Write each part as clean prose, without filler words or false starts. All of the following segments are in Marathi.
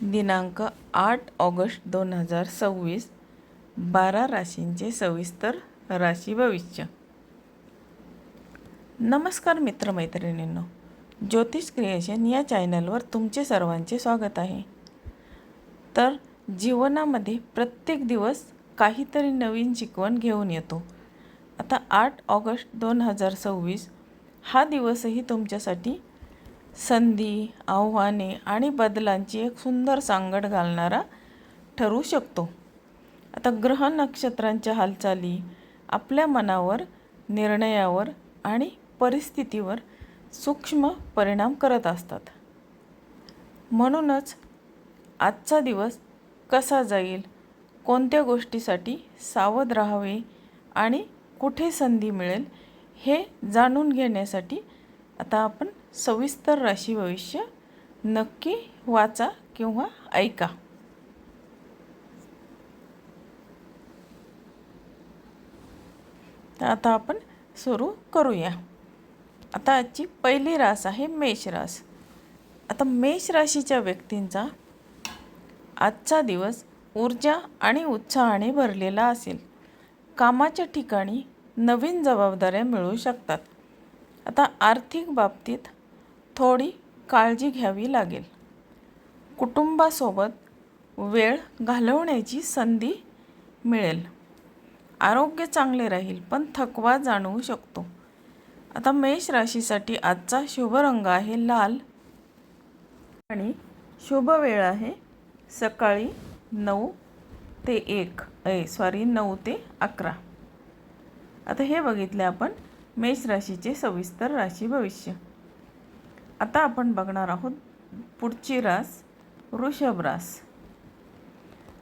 दिनांक 8 ऑगस्ट 2026 12 राशींचे सविस्तर राशी भविष्य। नमस्कार मित्रमैत्रिणींनो, ज्योतिष क्रिएशन या चॅनलवर तुमचे सर्वांचे स्वागत आहे। तर जीवनामध्ये प्रत्येक दिवस काहीतरी नवीन शिकवण घेऊन येतो। आता 8 ऑगस्ट 2026 हा दिवसही तुमच्यासाठी संधी, आव्हाने आणि बदलांची एक सुंदर सांगड घालणारा ठरू शकतो। आता ग्रह नक्षत्रांच्या हालचाली आपल्या मनावर, निर्णयावर आणि परिस्थितीवर सूक्ष्म परिणाम करत असतात। म्हणूनच आजचा दिवस कसा जाईल, कोणत्या गोष्टीसाठी सावध राहावे आणि कुठे संधी मिळेल हे जाणून घेण्यासाठी आता आपण सविस्तर राशी भविष्य नक्की वाचा किंवा ऐका। तर आता आपण सुरू करूया। आता आजची पहिली रास आहे मेष रास। आता मेष राशीच्या व्यक्तींचा आजचा दिवस ऊर्जा आणि उत्साहाने भरलेला असेल। कामाच्या ठिकाणी नवीन जबाबदाऱ्या मिळू शकतात। आता आर्थिक बाबतीत थोडी काळजी घ्यावी लागेल। कुटुंबासोबत वेळ घालवण्याची संधी मिळेल। आरोग्य चांगले राहील पण थकवा जाणवू शकतो। आता मेष राशीसाठी आजचा शुभ रंग आहे लाल आणि शुभ वेळ आहे सकाळी 9 ते 11. आता हे बघितले आपण मेष राशीचे सविस्तर राशी भविष्य। आता आपण बघणार आहोत पुढची रास वृषभ रास।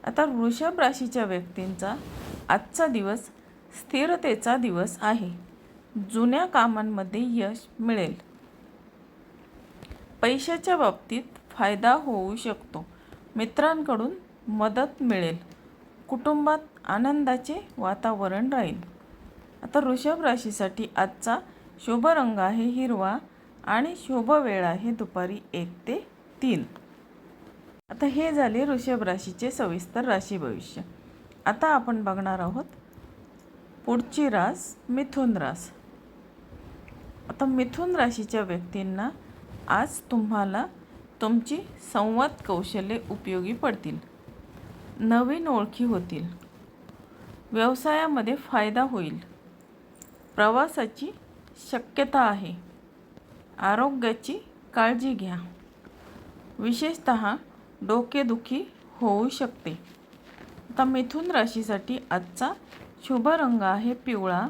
आता वृषभ राशीच्या व्यक्तींचा आजचा दिवस स्थिरतेचा दिवस आहे। जुन्या कामांमध्ये यश मिळेल। पैशाच्या बाबतीत फायदा होऊ शकतो। मित्रांकडून मदत मिळेल। कुटुंबात आनंदाचे वातावरण राहील। आता वृषभ राशीसाठी आजचा शुभ रंग आहे हिरवा आणि शुभ वेळ आहे दुपारी 1 ते 3. आता हे झाले वृषभ राशीचे सविस्तर राशी भविष्य। आता आपण बघणार आहोत पुढची रास मिथुन रास। आता मिथुन राशीच्या व्यक्तींना आज तुम्हाला तुमची संवाद कौशल्ये उपयोगी पडतील। नवीन ओळखी होतील। व्यवसायामध्ये फायदा होईल। प्रवासाची शक्यता आहे। आरोग्याची काळजी घ्या। विशेषतः डोकेदुखी होऊ शकते। आता मिथुन राशीसाठी आजचा शुभ रंग आहे पिवळा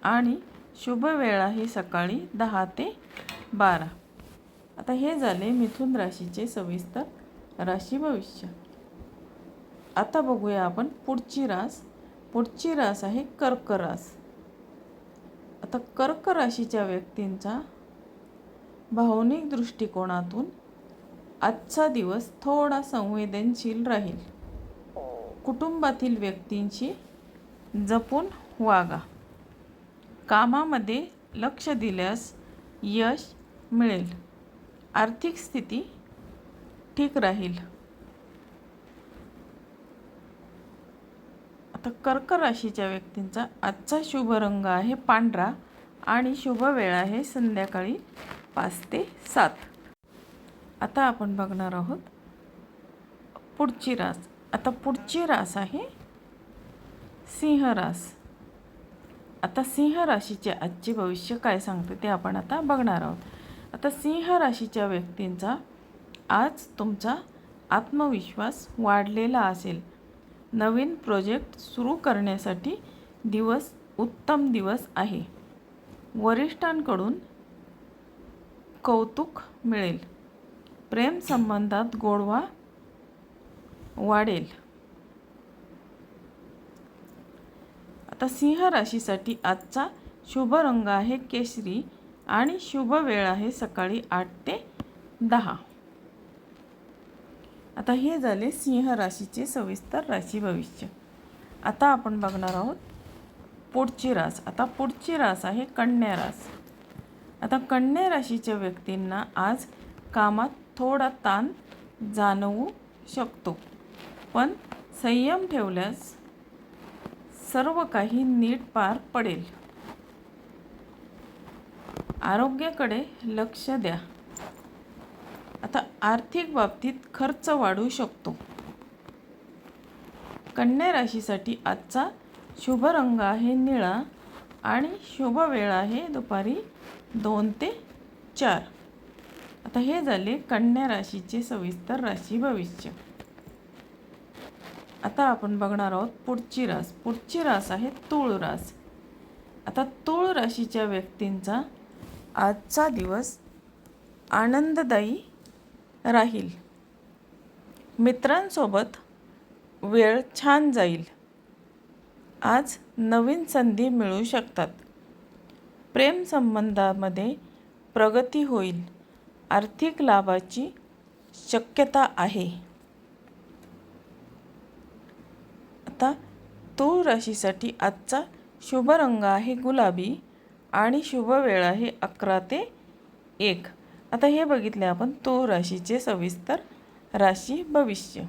आणि शुभ वेळ आहे सकाळी 10 ते 12. आता हे झाले मिथुन राशीचे सविस्तर राशी भविष्य। आता बघूया आपण पुढची रास। पुढची रास आहे कर्क रास। आता कर्क राशीच्या व्यक्तींचा भावनिक दृष्टिकोनातून आजचा दिवस थोडा संवेदनशील राहील। कुटुंबातील व्यक्तींशी जपून वागा। कामामध्ये लक्ष दिल्यास यश मिळेल। आर्थिक स्थिती ठीक राहील। आता कर्क राशीच्या व्यक्तींचा आजचा शुभ रंग आहे पांढरा आणि शुभ वेळ आहे संध्याकाळी 5 ते 7. आता आपण बघणार आहोत पुढची रास। आता पुढची रास आहे सिंह रास। आता सिंह राशीचे आजचे भविष्य काय सांगते ते आपण आता बघणार आहोत। आता सिंह राशीच्या व्यक्तींचा आज तुमचा आत्मविश्वास वाढलेला असेल। नवीन प्रोजेक्ट सुरू करण्यासाठी दिवस उत्तम दिवस आहे। वरिष्ठांकडून कौतुक मिळेल। प्रेम संबंधात गोडवा वाढेल। आता सिंह राशीसाठी आजचा शुभ रंग आहे केशरी आणि शुभ वेळ आहे सकाळी 8 ते 10. आता हे झाले सिंह राशीचे सविस्तर राशी भविष्य। आता आपण बघणार आहोत पुढची रास। आता पुढची रास आहे कन्या रास। आता कन्या राशीच्या व्यक्तींना आज कामात थोडा ताण जाणवू शकतो, पण संयम ठेवल्यास सर्व काही नीट पार पडेल. आरोग्याकडे लक्ष द्या. आता आर्थिक बाबतीत खर्च वाढू शकतो. कन्या राशीसाठी आजचा शुभ रंग आहे निळा आणि शुभ वेळ आहे दुपारी 2 ते 4. आता हे झाले कन्या राशीचे सविस्तर राशी भविष्य. आता आपण बघणार आहोत पुढची रास. पुढची रास आहे तूळ रास. आता तूळ राशीच्या व्यक्तींचा आजचा दिवस आनंददायी राहील. मित्रांसोबत वेळ छान जाईल. आज नवीन संधी मिळू शकतात. प्रेम संबंधामध्ये प्रगती होईल. आर्थिक लाभाची शक्यता आहे. आता तूळ राशीसाठी आजचा शुभ रंग आहे गुलाबी आणि शुभ वेळ आहे 11 ते 1. आता हे बघितले आपण तूळ राशीचे सविस्तर राशी भविष्य.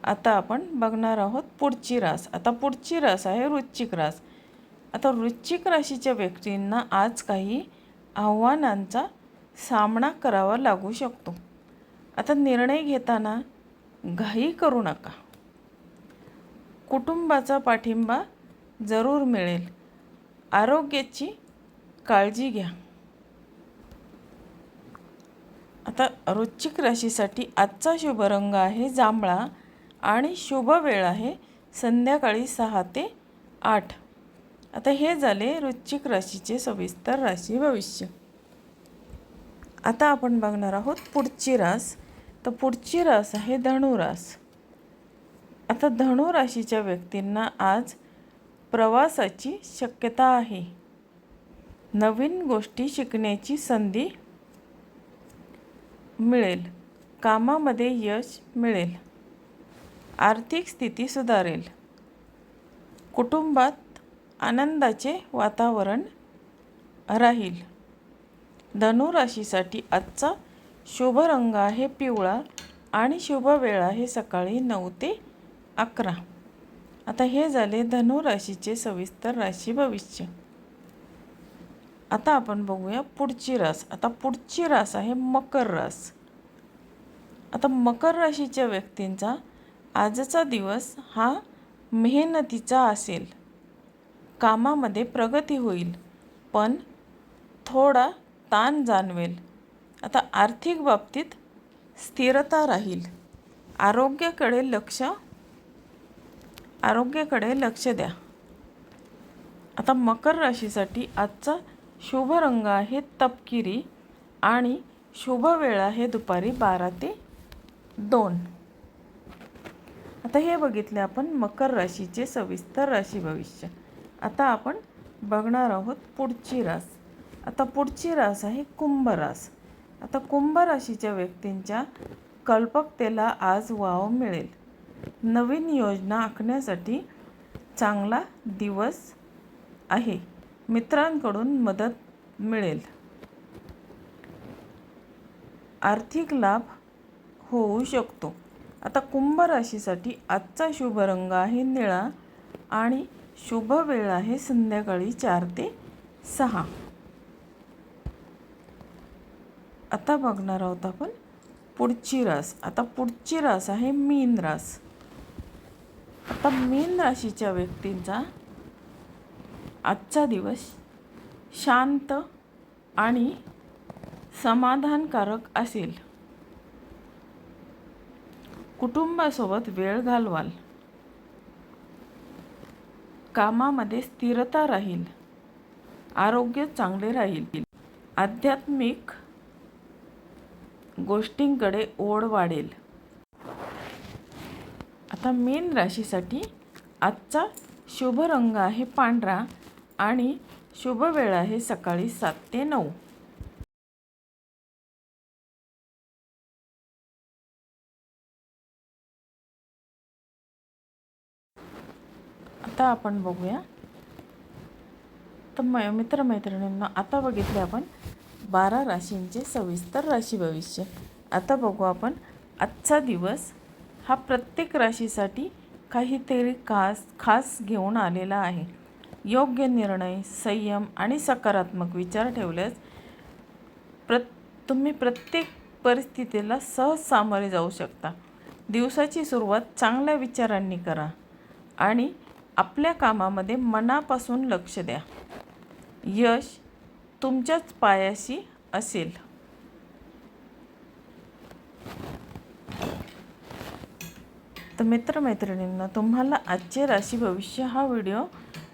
आता आपण बघणार आहोत पुढची रास. आता पुढची रास आहे वृश्चिक रास. आता वृश्चिक राशीच्या व्यक्तींना आज काही आव्हानांचा सामना करावा लागू शकतो. आता निर्णय घेताना घाई करू नका. कुटुंबाचा पाठिंबा जरूर मिळेल. आरोग्याची काळजी घ्या. आता वृश्चिक राशीसाठी आजचा शुभ रंग आहे जांभळा आणि शुभ वेळ आहे संध्याकाळी 6 ते 8. आता हे झाले वृश्चिक राशीचे सविस्तर राशी भविष्य. आता आपण बघणार आहोत पुढची रास. तर पुढची रास आहे धनुरास. आता धनु राशीच्या व्यक्तींना आज प्रवासाची शक्यता आहे. नवीन गोष्टी शिकण्याची संधी मिळेल. कामामध्ये यश मिळेल. आर्थिक स्थिती सुधारेल. कुटुंबात आनंदाचे वातावरण राहील. धनु राशीसाठी आजचा शुभ रंग आहे पिवळा आणि शुभ वेळ आहे सकाळी 9 ते 11. आता हे झाले धनु राशीचे सविस्तर राशी भविष्य. आता आपण बघूया पुढची रास. आता पुढची रास आहे मकर रास. आता मकर राशीच्या व्यक्तींचा आजचा दिवस हा मेहनतीचा असेल. कामामध्ये प्रगती होईल, पण थोडा ताण जाणवेल. आता आर्थिक बाबतीत स्थिरता राहील. आरोग्याकडे लक्ष द्या. आता मकर राशीसाठी आजचा शुभ रंग आहे तपकिरी आणि शुभ वेळ आहे दुपारी 12 ते 2. आता हे बघितले आपण मकर राशीचे सविस्तर राशी भविष्य. आता आपण बघणार आहोत पुढची रास. आता पुढची रास आहे कुंभ रास. आता कुंभ राशीच्या व्यक्तींच्या कल्पकतेला आज वाव मिळेल. नवीन योजना आखण्यासाठी चांगला दिवस आहे. मित्रांकडून मदत मिळेल. आर्थिक लाभ होऊ शकतो. आता कुंभ राशीसाठी आजचा शुभ रंग आहे निळा आणि शुभ वेळ आहे संध्याकाळी 4 ते 6. आता बघणार आहोत आपण पुढची रास. आता पुढची रास आहे मीन रास. आता मीन राशीच्या व्यक्तींचा आजचा दिवस शांत आणि समाधानकारक असेल. कुटुंबासोबत वेळ घालवाल. कामामध्ये स्थिरता राहील. आरोग्य चांगले राहील. आध्यात्मिक गोष्टींकडे ओढ वाढेल. आता मीन राशीसाठी आजचा शुभ रंग आहे पांढरा आणि शुभ वेळ आहे सकाळी 7 ते 9. आता आपण बघूया. तर मित्रमैत्रिणींना आता बघितले आपण 12 राशींचे सविस्तर राशी भविष्य. आता बघू आपण आजचा दिवस हा प्रत्येक राशीसाठी काहीतरी खास घेऊन आलेला आहे. योग्य निर्णय, संयम आणि सकारात्मक विचार ठेवल्यास तुम्ही प्रत्येक परिस्थितीला सहज सामोरे जाऊ शकता. दिवसाची सुरुवात चांगल्या विचारांनी करा आणि आपल्या कामामध्ये मनापासून लक्ष द्या. यश तुमच्याच पायाशी असेल. तर मित्रमैत्रिणींना, तुम्हाला आजचे राशी भविष्य हा व्हिडिओ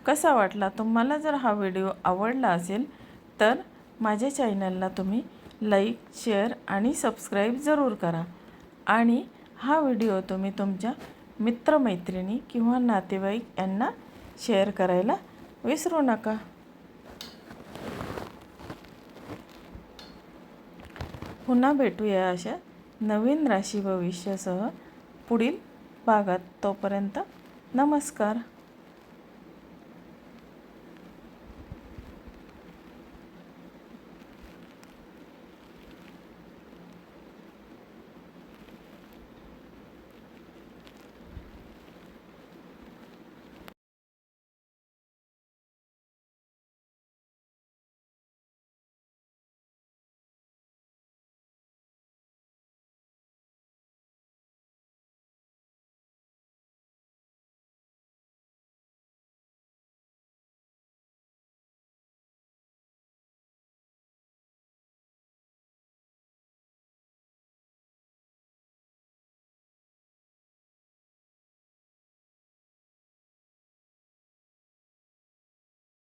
कसा वाटला? तुम्हाला जर हा व्हिडिओ आवडला असेल तर माझ्या चॅनलला तुम्ही लाईक, शेअर आणि सबस्क्राईब जरूर करा. आणि हा व्हिडिओ तुम्ही तुमच्या मित्रमैत्रिणी किंवा नातेवाईक यांना शेअर करायला विसरू नका. पुन्हा भेटूया अशा नवीन राशी भविष्यासह पुढील भागात. तोपर्यंत नमस्कार.